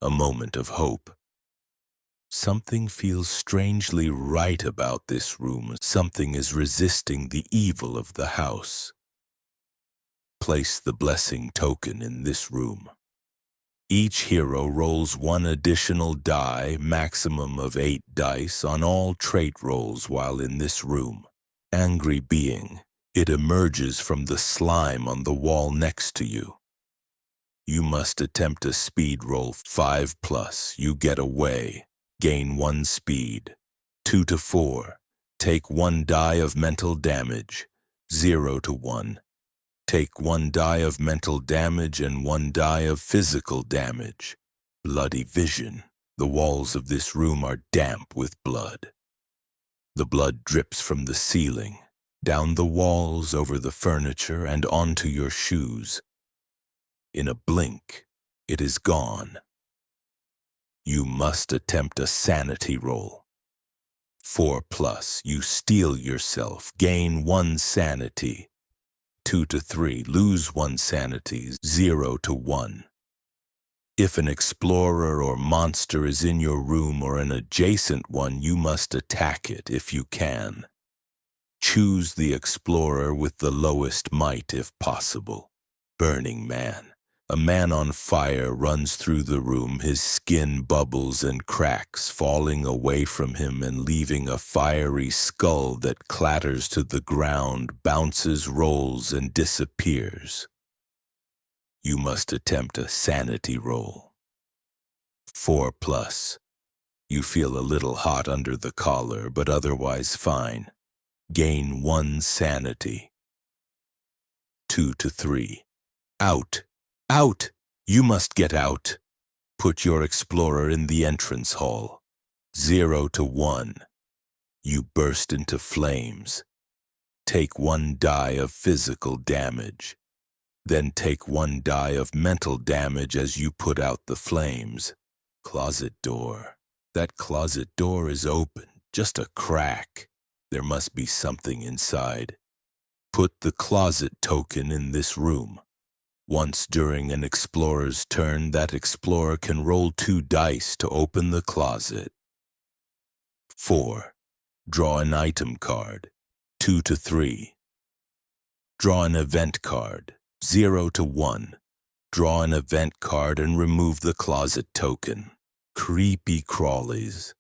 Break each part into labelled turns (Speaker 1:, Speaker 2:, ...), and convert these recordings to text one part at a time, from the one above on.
Speaker 1: a moment of hope. Something feels strangely right about this room. Something is resisting the evil of the house. Place the blessing token in this room. Each hero rolls one additional die, maximum of 8 dice, on all trait rolls while in this room. Angry being, it emerges from the slime on the wall next to you. You must attempt a speed roll 5+. You get away. Gain 1 speed. 2 to 4. Take 1 die of mental damage. 0 to 1. Take 1 die of mental damage and 1 die of physical damage. Bloody vision. The walls of this room are damp with blood. The blood drips from the ceiling, down the walls, over the furniture, and onto your shoes. In a blink, it is gone. You must attempt a sanity roll. 4+, you steel yourself, gain 1 sanity. 2 to 3, lose 1 sanity, 0 to 1. If an explorer or monster is in your room or an adjacent one, you must attack it if you can. Choose the explorer with the lowest might if possible. Burning Man. A man on fire runs through the room, his skin bubbles and cracks, falling away from him and leaving a fiery skull that clatters to the ground, bounces, rolls, and disappears. You must attempt a sanity roll. 4+. You feel a little hot under the collar, but otherwise fine. Gain 1 sanity. 2 to 3. Out! Out! You must get out. Put your explorer in the entrance hall. 0 to 1. You burst into flames. Take 1 die of physical damage. Then take 1 die of mental damage as you put out the flames. Closet door. That closet door is open, just a crack. There must be something inside. Put the closet token in this room. Once during an explorer's turn, that explorer can roll 2 dice to open the closet. 4. Draw an item card. 2 to 3. Draw an event card. 0 to 1. Draw an event card and remove the closet token. Creepy crawlies.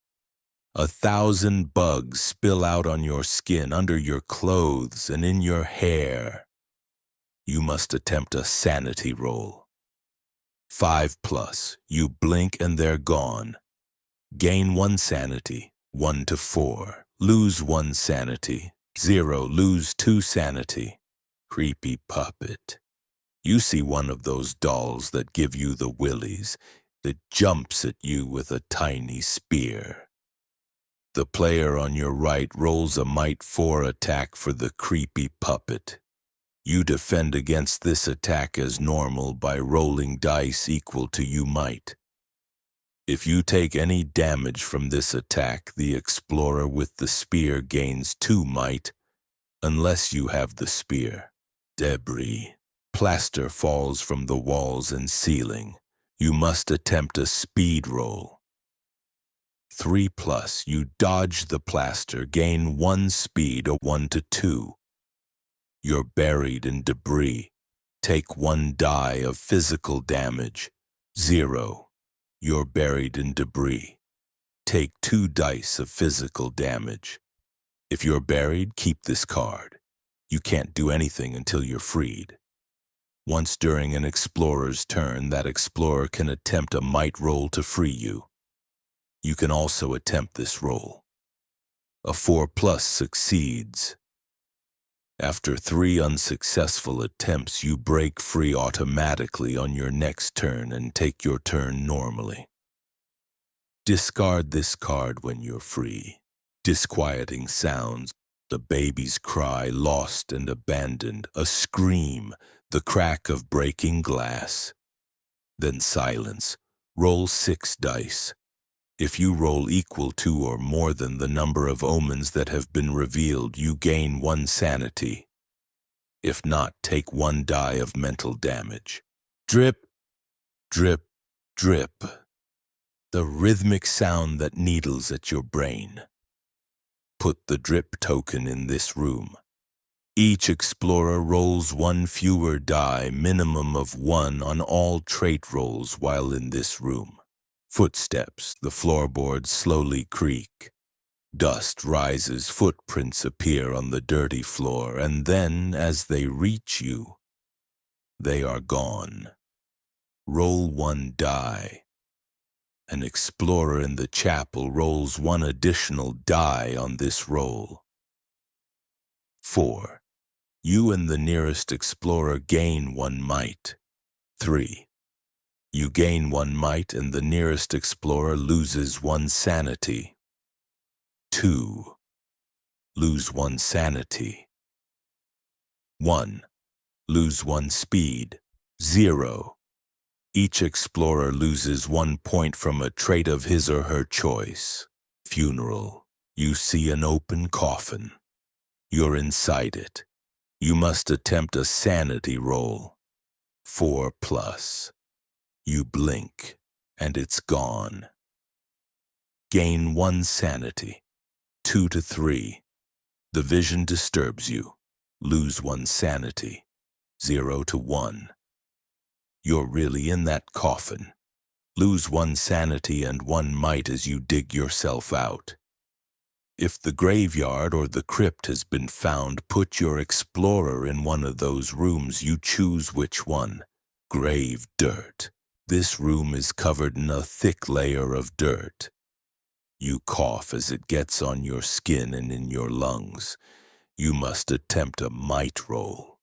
Speaker 1: 1,000 bugs spill out on your skin, under your clothes, and in your hair. You must attempt a sanity roll. 5+. You blink and they're gone. Gain 1 sanity. 1 to 4. Lose 1 sanity. 0. Lose 2 sanity. Creepy puppet. You see one of those dolls that give you the willies, that jumps at you with a tiny spear. The player on your right rolls a Might 4 attack for the creepy puppet. You defend against this attack as normal by rolling dice equal to your might. If you take any damage from this attack, the explorer with the spear gains 2 might, unless you have the spear. Debris. Plaster falls from the walls and ceiling. You must attempt a speed roll. 3+. You dodge the plaster, gain 1 speed, or 1 to 2. You're buried in debris. Take 1 die of physical damage. 0. You're buried in debris. Take 2 dice of physical damage. If you're buried, keep this card. You can't do anything until you're freed. Once during an explorer's turn, that explorer can attempt a might roll to free you. You can also attempt this roll. A 4+ succeeds. After 3 unsuccessful attempts, you break free automatically on your next turn and take your turn normally. Discard this card when you're free. Disquieting sounds, the baby's cry, lost and abandoned, a scream, the crack of breaking glass. Then silence. Roll 6 dice. If you roll equal to or more than the number of omens that have been revealed, you gain 1 sanity. If not, take 1 die of mental damage. Drip, drip, drip. the rhythmic sound that needles at your brain. Put the drip token in this room. Each explorer rolls one fewer die, minimum of 1 on all trait rolls while in this room. Footsteps, the floorboards slowly creak. Dust rises, footprints appear on the dirty floor, and then, as they reach you, they are gone. Roll 1 die. An explorer in the chapel rolls 1 additional die on this roll. 4. You and the nearest explorer gain 1 might. 3. You gain 1 might and the nearest explorer loses 1 sanity. 2. Lose 1 sanity. 1. Lose 1 speed. 0. Each explorer loses 1 point from a trait of his or her choice. Funeral. You see an open coffin. You're inside it. You must attempt a sanity roll. 4+. You blink, and it's gone. Gain 1 sanity. 2 to 3. The vision disturbs you. Lose 1 sanity. 0 to 1. You're really in that coffin. Lose 1 sanity and 1 might as you dig yourself out. If the graveyard or the crypt has been found, put your explorer in one of those rooms. You choose which one. Grave dirt. This room is covered in a thick layer of dirt. You cough as it gets on your skin and in your lungs. You must attempt a might roll.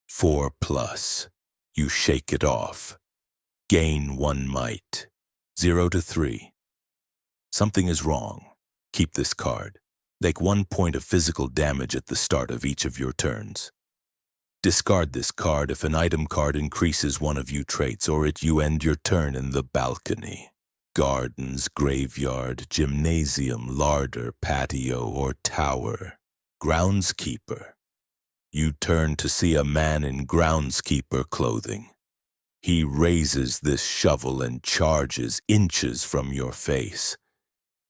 Speaker 1: 4+. You shake it off. Gain 1 might. 0 to 3. Something is wrong. Keep this card. Take 1 point of physical damage at the start of each of your turns. Discard this card if an item card increases one of your traits or you end your turn in the balcony, gardens, graveyard, gymnasium, larder, patio, or tower. Groundskeeper. You turn to see a man in groundskeeper clothing. He raises this shovel and charges inches from your face.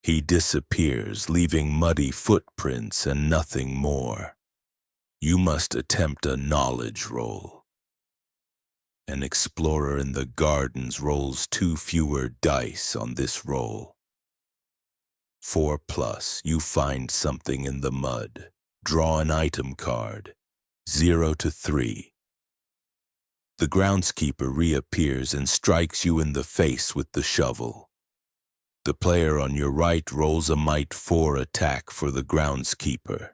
Speaker 1: He disappears, leaving muddy footprints and nothing more. You must attempt a knowledge roll. An explorer in the gardens rolls 2 fewer dice on this roll. 4+. You find something in the mud. Draw an item card. 0 to 3. The groundskeeper reappears and strikes you in the face with the shovel. The player on your right rolls a might 4 attack for the groundskeeper.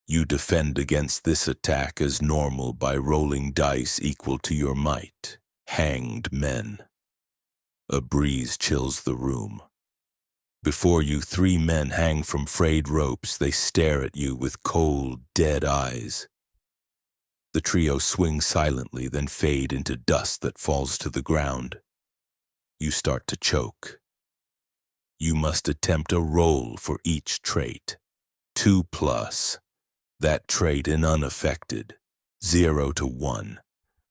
Speaker 1: You defend against this attack as normal by rolling dice equal to your might. Hanged men. A breeze chills the room. Before you, 3 men hang from frayed ropes. They stare at you with cold, dead eyes. The trio swing silently, then fade into dust that falls to the ground. You start to choke. You must attempt a roll for each trait. 2+. That trait in unaffected. 0 to 1.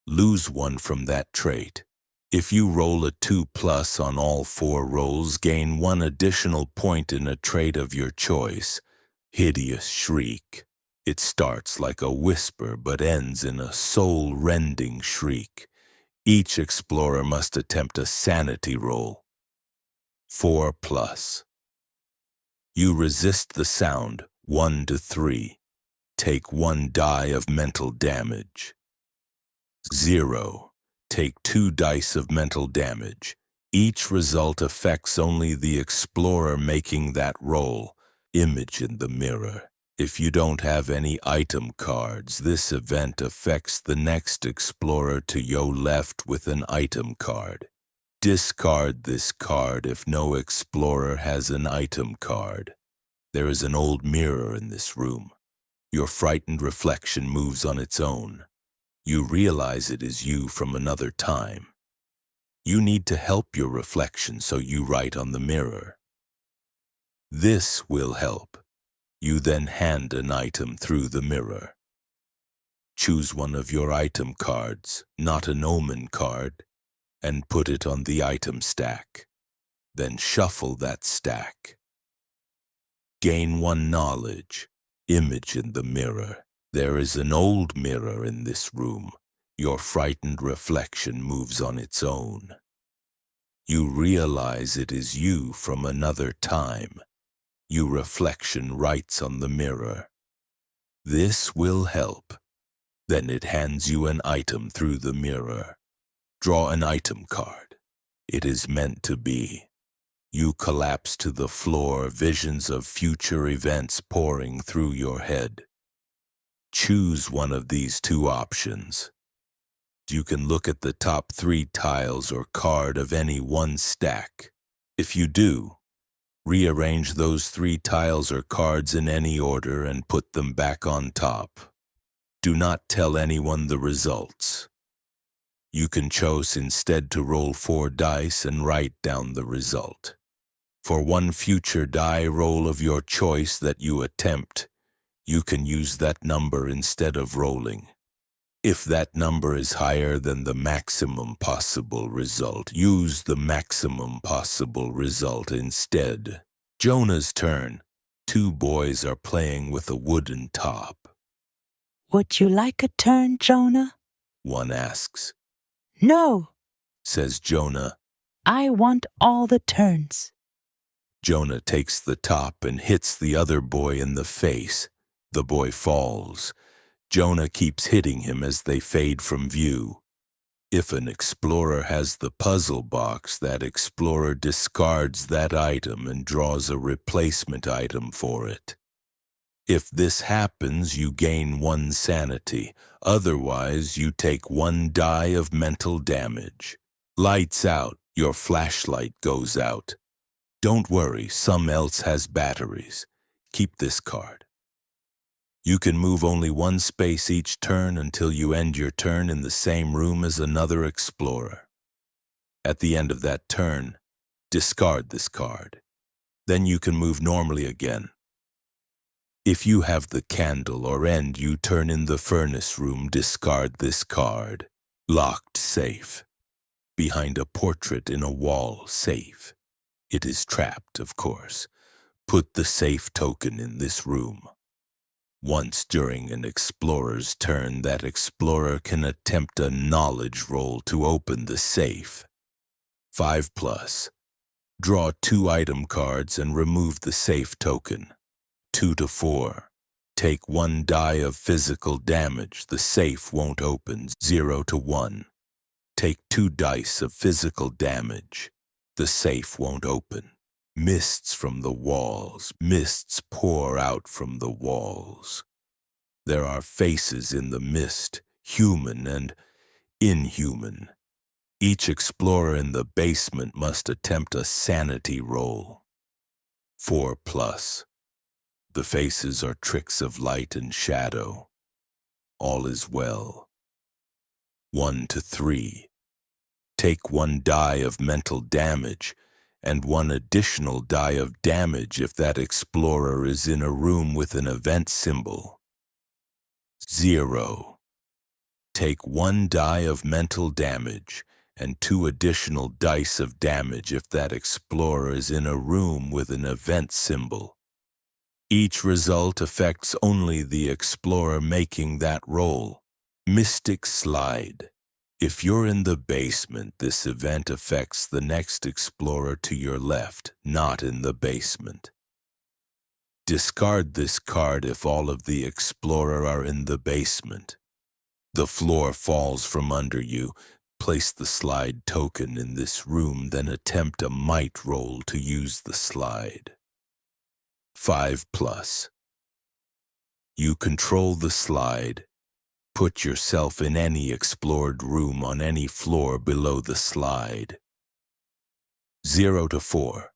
Speaker 1: Lose 1 from that trait. If you roll a 2+ on all 4 rolls, gain 1 additional point in a trait of your choice. Hideous shriek. It starts like a whisper but ends in a soul-rending shriek. Each explorer must attempt a sanity roll. 4+. You resist the sound. 1 to 3. Take 1 die of mental damage. 0. Take 2 dice of mental damage. Each result affects only the explorer making that roll. Image in the mirror. If you don't have any item cards, this event affects the next explorer to your left with an item card. Discard this card if no explorer has an item card. There is an old mirror in this room. Your frightened reflection moves on its own. You realize it is you from another time. You need to help your reflection, so you write on the mirror. This will help. You then hand an item through the mirror. Choose one of your item cards, not an omen card, and put it on the item stack. Then shuffle that stack. Gain 1 knowledge. Image in the mirror. There is an old mirror in this room. Your frightened reflection moves on its own. You realize it is you from another time. Your reflection writes on the mirror. This will help. Then it hands you an item through the mirror. Draw an item card. It is meant to be. You collapse to the floor, visions of future events pouring through your head. Choose one of these 2 options. You can look at the top 3 tiles or card of any one stack. If you do, rearrange those 3 tiles or cards in any order and put them back on top. Do not tell anyone the results. You can choose instead to roll 4 dice and write down the result. For one future die roll of your choice that you attempt, you can use that number instead of rolling. If that number is higher than the maximum possible result, use the maximum possible result instead. Jonah's turn. 2 boys are playing with a wooden top.
Speaker 2: Would you like a turn, Jonah?
Speaker 1: One asks.
Speaker 2: No,
Speaker 1: Says Jonah.
Speaker 2: I want all the turns.
Speaker 1: Jonah takes the top and hits the other boy in the face. The boy falls. Jonah keeps hitting him as they fade from view. If an explorer has the puzzle box, that explorer discards that item and draws a replacement item for it. If this happens, you gain 1 sanity. Otherwise, you take 1 die of mental damage. Lights out. Your flashlight goes out. Don't worry, some else has batteries. Keep this card. You can move only 1 space each turn until you end your turn in the same room as another explorer. At the end of that turn, discard this card. Then you can move normally again. If you have the candle or end you turn in the furnace room, discard this card. Locked safe. Behind a portrait in a wall safe. It is trapped, of course. Put the safe token in this room. Once during an explorer's turn, that explorer can attempt a knowledge roll to open the safe. 5+. Draw 2 item cards and remove the safe token. 2 to 4. Take 1 die of physical damage. The safe won't open. 0 to 1. Take 2 dice of physical damage. The safe won't open. Mists from the walls. Mists pour out from the walls. There are faces in the mist, human and inhuman. Each explorer in the basement must attempt a sanity roll. 4+. The faces are tricks of light and shadow. All is well. 1 to 3. Take 1 die of mental damage and 1 additional die of damage if that explorer is in a room with an event symbol. 0. Take 1 die of mental damage and 2 additional dice of damage if that explorer is in a room with an event symbol. Each result affects only the explorer making that roll. Mystic Slide. If you're in the basement, this event affects the next explorer to your left, not in the basement. Discard this card if all of the explorer are in the basement. The floor falls from under you. Place the slide token in this room, then attempt a might roll to use the slide. 5+. You control the slide. Put yourself in any explored room on any floor below the slide. 0 to 4.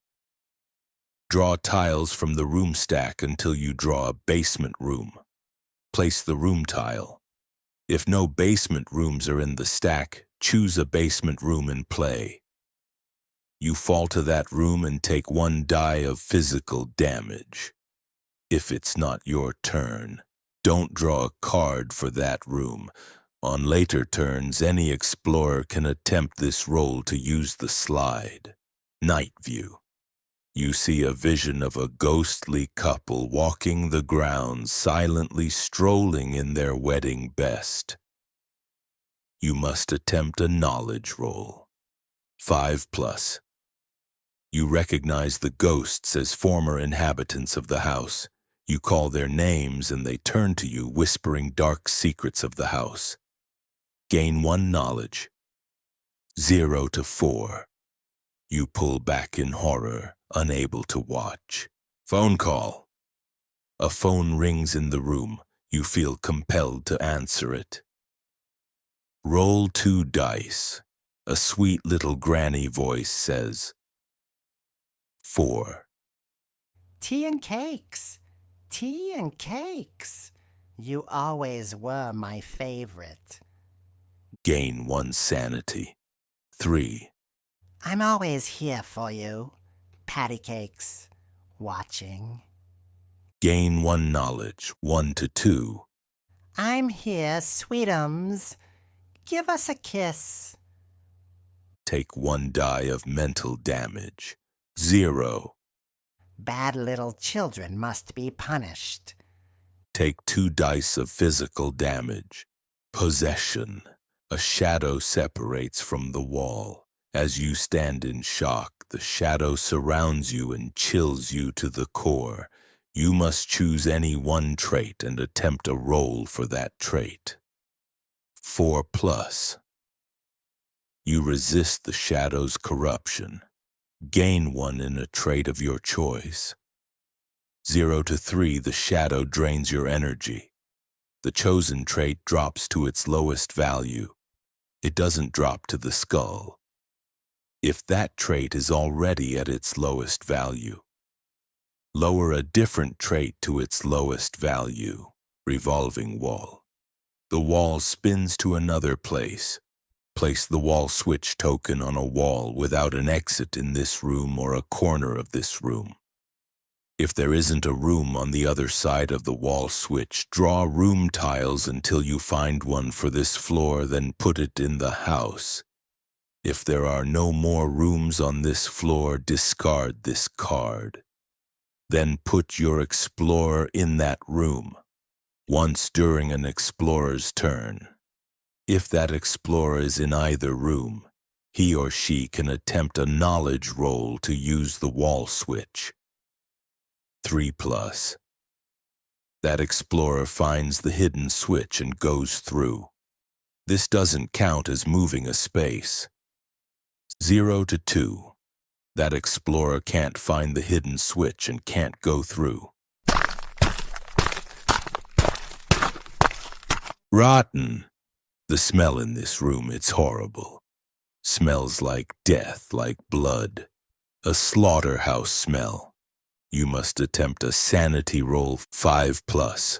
Speaker 1: Draw tiles from the room stack until you draw a basement room. Place the room tile. If no basement rooms are in the stack, choose a basement room and play. You fall to that room and take 1 die of physical damage. If it's not your turn, don't draw a card for that room. On later turns, any explorer can attempt this roll to use the slide. Night view. You see a vision of a ghostly couple walking the grounds, silently strolling in their wedding best. You must attempt a knowledge roll. 5+. You recognize the ghosts as former inhabitants of the house. You call their names and they turn to you, whispering dark secrets of the house. Gain 1 knowledge. 0 to 4. You pull back in horror, unable to watch. Phone call. A phone rings in the room. You feel compelled to answer it. Roll 2 dice. A sweet little granny voice says, 4.
Speaker 3: Tea and cakes. Tea and cakes. You always were my favorite.
Speaker 1: Gain 1 sanity. 3.
Speaker 3: I'm always here for you. Patty cakes. Watching.
Speaker 1: Gain 1 knowledge. 1 to 2.
Speaker 3: I'm here, sweetums. Give us a kiss.
Speaker 1: Take 1 die of mental damage. 0.
Speaker 3: Bad little children must be punished.
Speaker 1: Take 2 dice of physical damage. Possession. A shadow separates from the wall. As you stand in shock, the shadow surrounds you and chills you to the core. You must choose any 1 trait and attempt a roll for that trait. 4+. You resist the shadow's corruption. Gain 1 in a trait of your choice. 0 to 3, the shadow drains your energy. The chosen trait drops to its lowest value. It doesn't drop to the skull. If that trait is already at its lowest value, lower a different trait to its lowest value. Revolving wall. The wall spins to another place. Place the wall switch token on a wall without an exit in this room or a corner of this room. If there isn't a room on the other side of the wall switch, draw room tiles until you find one for this floor, then put it in the house. If there are no more rooms on this floor, discard this card. Then put your explorer in that room, once during an explorer's turn. If that explorer is in either room, he or she can attempt a knowledge roll to use the wall switch. 3+. That explorer finds the hidden switch and goes through. This doesn't count as moving a space. 0 to 2. That explorer can't find the hidden switch and can't go through. Rotten. The smell in this room, it's horrible. Smells like death, like blood. A slaughterhouse smell. You must attempt a sanity roll. 5+.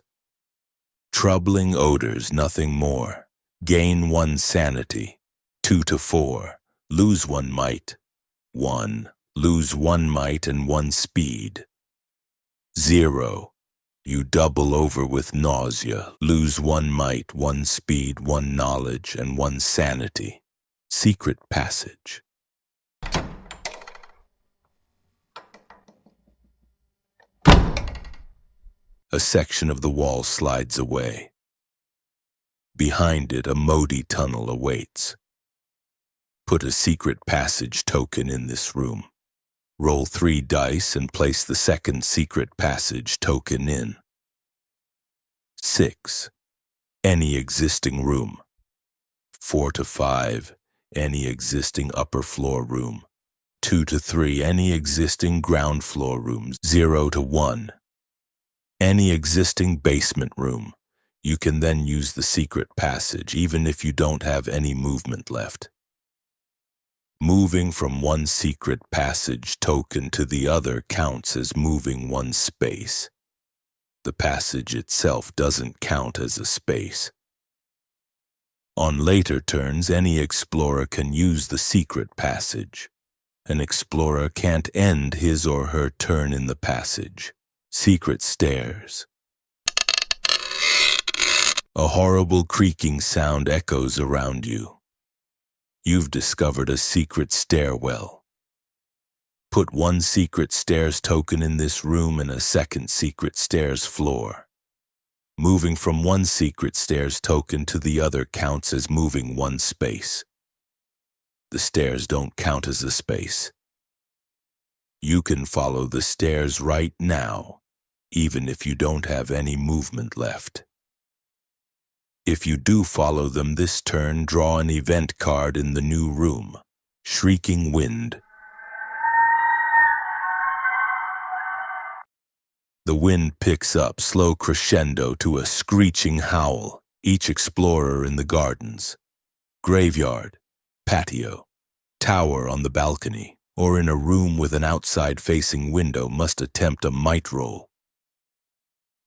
Speaker 1: Troubling odors, nothing more. Gain 1 sanity. 2 to 4. Lose 1 might. 1. Lose 1 might and 1 speed. 0. You double over with nausea. Lose 1 might, 1 speed, 1 knowledge, and 1 sanity. Secret passage. A section of the wall slides away. Behind it, a Modi tunnel awaits. Put a secret passage token in this room. Roll 3 dice and place the second secret passage token in. 6. Any existing room. 4 to 5. Any existing upper floor room. 2 to 3. Any existing ground floor rooms. 0 to 1. Any existing basement room. You can then use the secret passage even if you don't have any movement left. Moving from 1 secret passage token to the other counts as moving 1 space. The passage itself doesn't count as a space. On later turns, any explorer can use the secret passage. An explorer can't end his or her turn in the passage. Secret stairs. A horrible creaking sound echoes around you. You've discovered a secret stairwell. Put one secret stairs token in this room and a second secret stairs floor. Moving from one secret stairs token to the other counts as moving one space. The stairs don't count as a space. You can follow the stairs right now, even if you don't have any movement left. If you do follow them this turn, draw an event card in the new room. Shrieking Wind. The wind picks up slow crescendo to a screeching howl. Each explorer in the gardens, graveyard, patio, tower on the balcony, or in a room with an outside-facing window must attempt a might roll.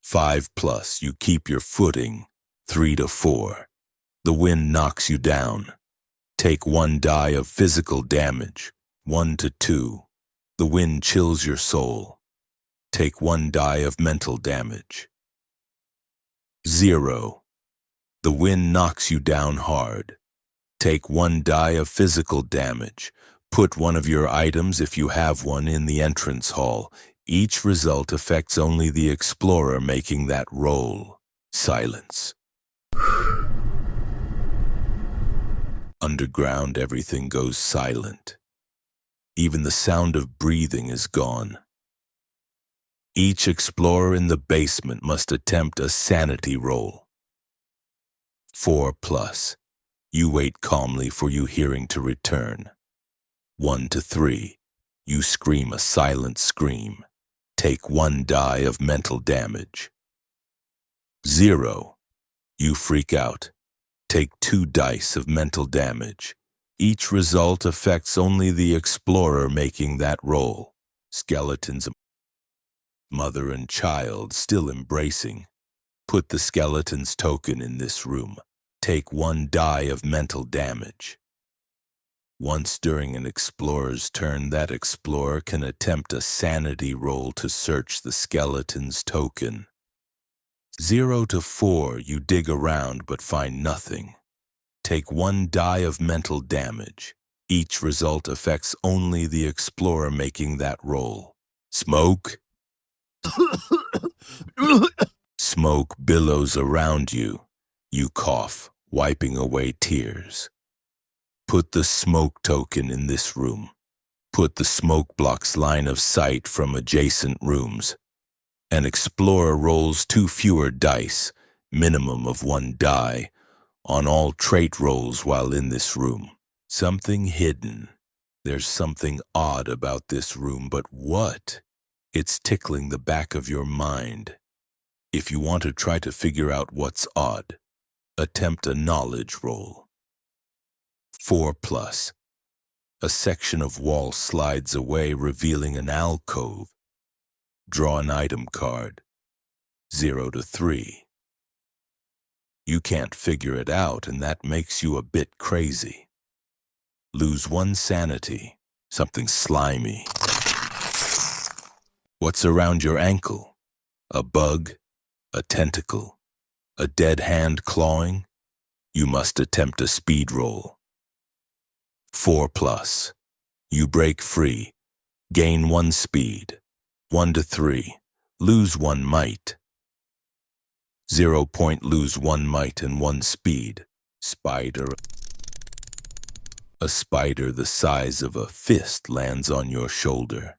Speaker 1: 5+, you keep your footing. 3 to 4. The wind knocks you down. Take 1 die of physical damage. 1 to 2. The wind chills your soul. Take 1 die of mental damage. 0. The wind knocks you down hard. Take 1 die of physical damage. Put one of your items, if you have one, in the entrance hall. Each result affects only the explorer making that roll. Silence. Underground, everything goes silent. Even the sound of breathing is gone. Each explorer in the basement must attempt a sanity roll. 4+. You wait calmly for your hearing to return. 1 to 3. You scream a silent scream. Take 1 die of mental damage. 0. You freak out. Take 2 dice of mental damage. Each result affects only the explorer making that roll. Skeletons, mother and child still embracing. Put the skeleton's token in this room. Take 1 die of mental damage. Once during an explorer's turn, that explorer can attempt a sanity roll to search the skeleton's token. 0 to 4, you dig around but find nothing. Take 1 die of mental damage. Each result affects only the explorer making that roll. Smoke. Smoke billows around you. You cough, wiping away tears. Put the smoke token in this room. Put the smoke blocks line of sight from adjacent rooms. An explorer rolls 2 fewer dice, minimum of 1 die, on all trait rolls while in this room. Something hidden. There's something odd about this room, but what? It's tickling the back of your mind. If you want to try to figure out what's odd, attempt a knowledge roll. 4+. A section of wall slides away, revealing an alcove. Draw an item card. 0 to 3. You can't figure it out, and that makes you a bit crazy. Lose 1 sanity. Something slimy. What's around your ankle? A bug? A tentacle? A dead hand clawing? You must attempt a speed roll. 4+. You break free. Gain 1 speed. 1 to 3. Lose 1 might. 0 point. Lose 1 might and 1 speed. Spider. A spider the size of a fist lands on your shoulder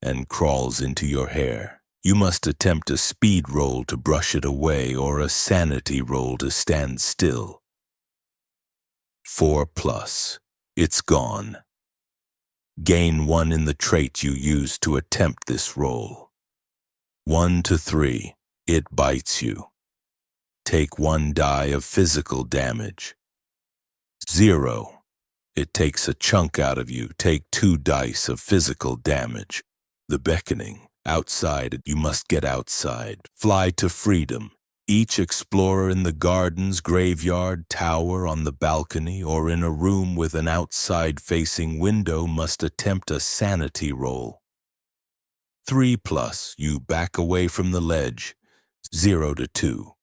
Speaker 1: and crawls into your hair. You must attempt a speed roll to brush it away or a sanity roll to stand still. 4+. It's gone. Gain 1 in the trait you used to attempt this roll. 1 to 3. It bites you. Take 1 die of physical damage. 0. It takes a chunk out of you. Take 2 dice of physical damage. The beckoning. Outside, you must get outside. Fly to freedom. Each explorer in the gardens, graveyard, tower, on the balcony, or in a room with an outside-facing window must attempt a sanity roll. 3+. You back away from the ledge. 0 to 2.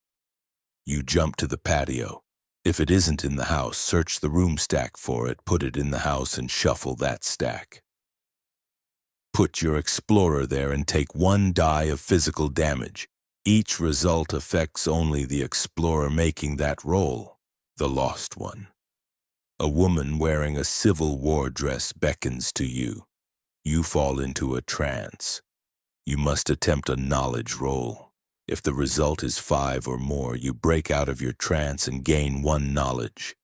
Speaker 1: You jump to the patio. If it isn't in the house, search the room stack for it, put it in the house, and shuffle that stack. Put your explorer there and take 1 die of physical damage. Each result affects only the explorer making that roll, the lost one. A woman wearing a Civil War dress beckons to you. You fall into a trance. You must attempt a knowledge roll. If the result is 5 or more, you break out of your trance and gain 1 knowledge.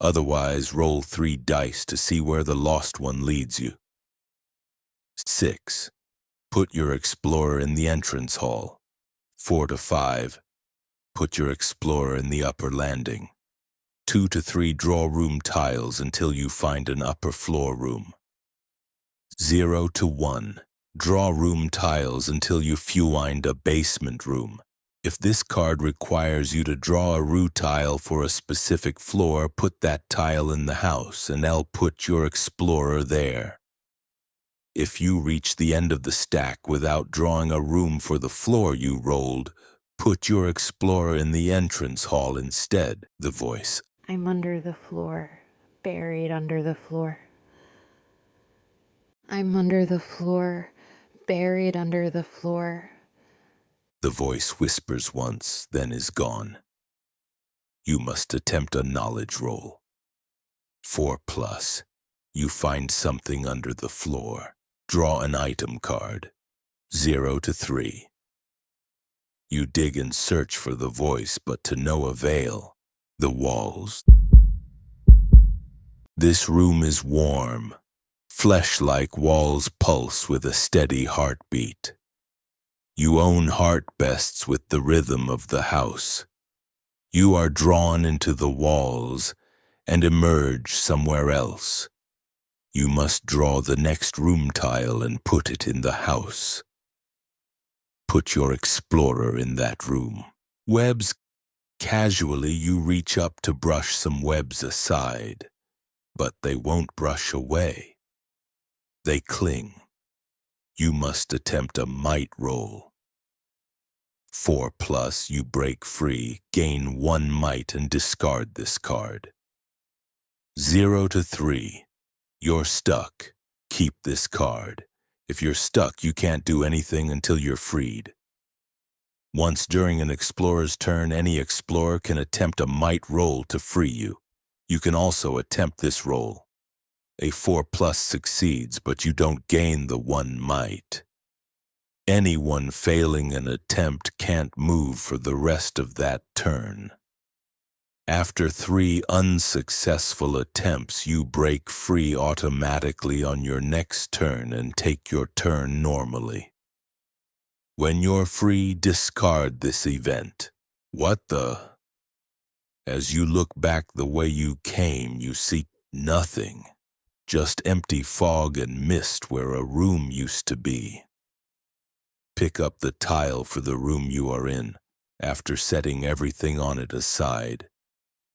Speaker 1: Otherwise, roll 3 dice to see where the lost one leads you. 6. Put your explorer in the entrance hall. 4 to 5. Put your explorer in the upper landing. 2 to 3. Draw room tiles until you find an upper floor room. 0 to 1. Draw room tiles until you find a basement room. If this card requires you to draw a room tile for a specific floor, put that tile in the house and I'll put your explorer there. If you reach the end of the stack without drawing a room for the floor you rolled, put your explorer in the entrance hall instead. The voice.
Speaker 4: I'm under the floor, buried under the floor. I'm under the floor, buried under the floor.
Speaker 1: The voice whispers once, then is gone. You must attempt a knowledge roll. 4+. You find something under the floor. Draw an item card. 0 to 3. You dig and search for the voice, but to no avail. The walls. This room is warm. Flesh-like walls pulse with a steady heartbeat. You own heart bests with the rhythm of the house. You are drawn into the walls and emerge somewhere else. You must draw the next room tile and put it in the house. Put your explorer in that room. Webs. Casually you reach up to brush some webs aside, but they won't brush away. They cling. You must attempt a might roll. 4+, you break free, gain 1 might and discard this card. 0 to 3. You're stuck. Keep this card. If you're stuck, you can't do anything until you're freed. Once during an explorer's turn, any explorer can attempt a might roll to free you. You can also attempt this roll. A 4+ succeeds, but you don't gain the 1 might. Anyone failing an attempt can't move for the rest of that turn. After 3 unsuccessful attempts, you break free automatically on your next turn and take your turn normally. When you're free, discard this event. What the? As you look back the way you came, you see nothing. Just empty fog and mist where a room used to be. Pick up the tile for the room you are in. After setting everything on it aside,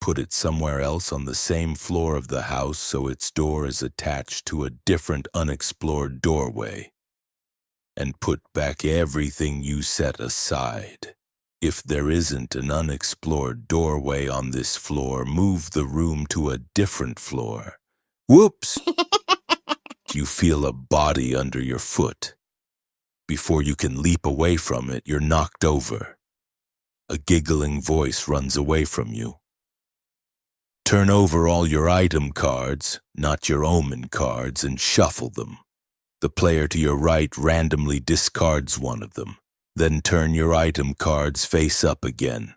Speaker 1: put it somewhere else on the same floor of the house so its door is attached to a different unexplored doorway. And put back everything you set aside. If there isn't an unexplored doorway on this floor, move the room to a different floor. Whoops! You feel a body under your foot. Before you can leap away from it, you're knocked over. A giggling voice runs away from you. Turn over all your item cards, not your omen cards, and shuffle them. The player to your right randomly discards one of them. Then turn your item cards face up again.